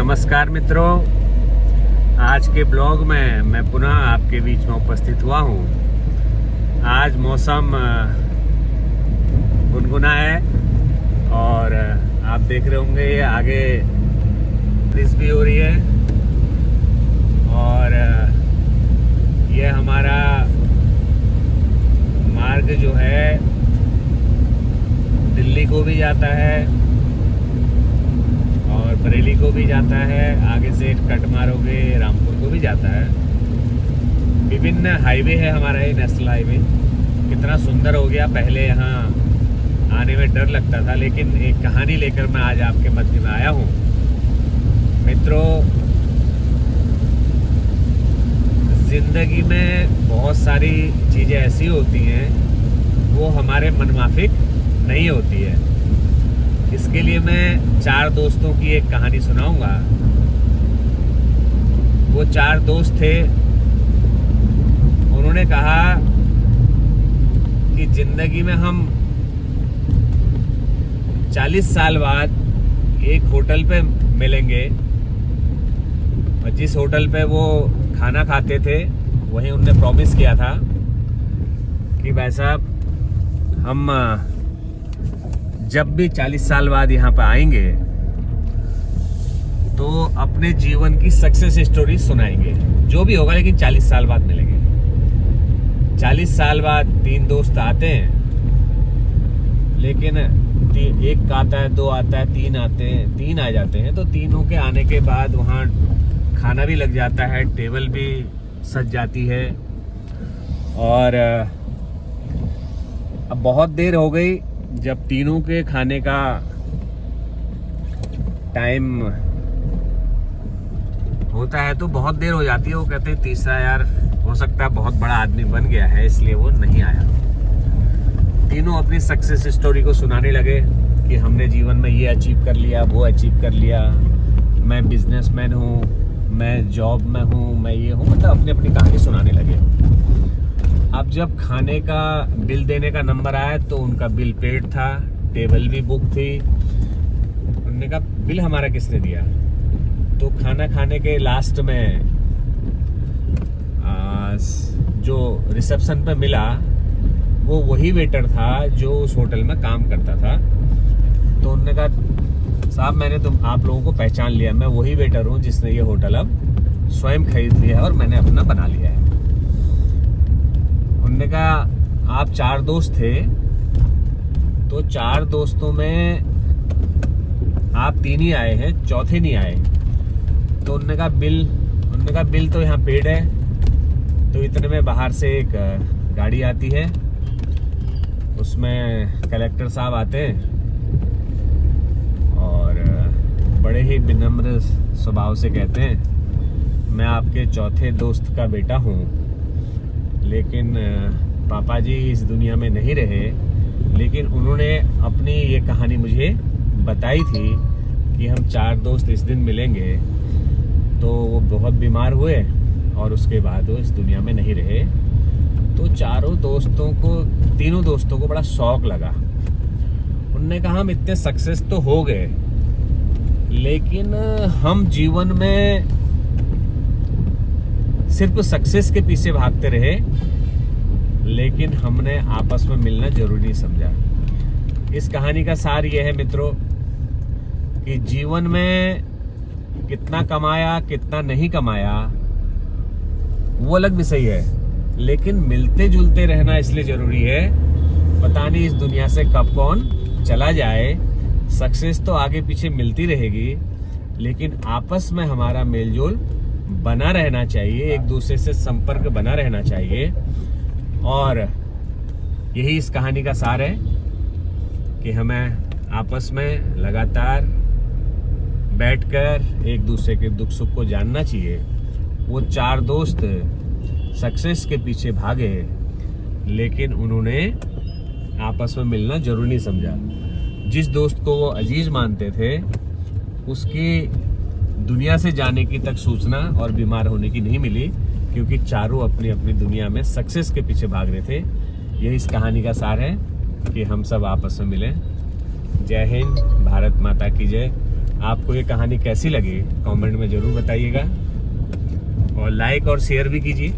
नमस्कार मित्रों, आज के ब्लॉग में मैं पुनः आपके बीच में उपस्थित हुआ हूँ। आज मौसम गुनगुना है और आप देख रहे होंगे ये आगे बारिश भी हो रही है और ये हमारा मार्ग जो है दिल्ली को भी जाता है और बरेली को भी जाता है। आगे से कट मारोगे रामपुर को भी जाता है। विभिन्न हाईवे है हमारा ये नेशनल हाईवे। कितना सुंदर हो गया। पहले यहाँ आने में डर लगता था, लेकिन एक कहानी लेकर मैं आज आपके मध्य में आया हूँ। मित्रों, जिंदगी में बहुत सारी चीज़ें ऐसी होती हैं वो हमारे मनमाफिक नहीं होती है। इसके लिए मैं 4 दोस्तों की एक कहानी सुनाऊंगा। वो 4 दोस्त थे। उन्होंने कहा कि जिंदगी में हम 40 साल बाद एक होटल पे मिलेंगे और जिस होटल पे वो खाना खाते थे वहीं उनने प्रॉमिस किया था कि भाई साहब, हम जब भी 40 साल बाद यहाँ पे आएंगे तो अपने जीवन की सक्सेस स्टोरी सुनाएंगे, जो भी होगा, लेकिन 40 साल बाद मिलेंगे। 40 साल बाद 3 दोस्त आते हैं, लेकिन एक आता है, 2 आता है, 3 आते हैं, 3 आ जाते हैं। तो तीनों के आने के बाद वहाँ खाना भी लग जाता है, टेबल भी सज जाती है और अब बहुत देर हो गई। जब तीनों के खाने का टाइम होता है तो बहुत देर हो जाती है। वो कहते हैं तीसरा यार हो सकता है बहुत बड़ा आदमी बन गया है, इसलिए वो नहीं आया। तीनों अपनी सक्सेस स्टोरी को सुनाने लगे कि हमने जीवन में ये अचीव कर लिया, वो अचीव कर लिया, मैं बिजनेसमैन हूँ, मैं जॉब में हूँ, मैं ये हूँ, मतलब अपनी अपनी कहानी सुनाने लगे। अब जब खाने का बिल देने का नंबर आया तो उनका बिल पेड था, टेबल भी बुक थी। उन्होंने कहा बिल हमारा किसने दिया? तो खाना खाने के लास्ट में जो रिसेप्शन पे मिला वो वही वेटर था जो उस होटल में काम करता था। तो उन्होंने कहा साहब, मैंने आप लोगों को पहचान लिया, मैं वही वेटर हूँ जिसने ये होटल अब स्वयं खरीद लिया है और मैंने अपना बना लिया है। उन्होंने कहा आप 4 दोस्त थे, तो 4 दोस्तों में आप 3 ही आए हैं, चौथे नहीं आए। तो उन्होंने कहा बिल तो यहाँ पेड है। तो इतने में बाहर से एक गाड़ी आती है, उसमें कलेक्टर साहब आते हैं और बड़े ही विनम्र स्वभाव से कहते हैं मैं आपके चौथे दोस्त का बेटा हूँ, लेकिन पापा जी इस दुनिया में नहीं रहे, लेकिन उन्होंने अपनी ये कहानी मुझे बताई थी कि हम 4 दोस्त इस दिन मिलेंगे। तो वो बहुत बीमार हुए और उसके बाद वो इस दुनिया में नहीं रहे। तो तीनों दोस्तों को बड़ा शौक लगा। उनने कहा हम इतने सक्सेस तो हो गए, लेकिन हम जीवन में सिर्फ सक्सेस के पीछे भागते रहे, लेकिन हमने आपस में मिलना जरूरी नहीं समझा। इस कहानी का सार यह है मित्रों कि जीवन में कितना कमाया कितना नहीं कमाया वो अलग विषय है, लेकिन मिलते जुलते रहना इसलिए जरूरी है। पता नहीं इस दुनिया से कब कौन चला जाए। सक्सेस तो आगे पीछे मिलती रहेगी, लेकिन आपस में हमारा मेलजोल बना रहना चाहिए, एक दूसरे से संपर्क बना रहना चाहिए। और यही इस कहानी का सार है कि हमें आपस में लगातार बैठकर एक दूसरे के दुख सुख को जानना चाहिए। वो 4 दोस्त सक्सेस के पीछे भागे, लेकिन उन्होंने आपस में मिलना जरूरी नहीं समझा। जिस दोस्त को वो अजीज मानते थे उसकी दुनिया से जाने की तक सूचना और बीमार होने की नहीं मिली, क्योंकि चारों अपनी अपनी दुनिया में सक्सेस के पीछे भाग रहे थे। यही इस कहानी का सार है कि हम सब आपस में मिलें। जय हिंद, भारत माता की जय। आपको ये कहानी कैसी लगी कमेंट में जरूर बताइएगा और लाइक और शेयर भी कीजिए।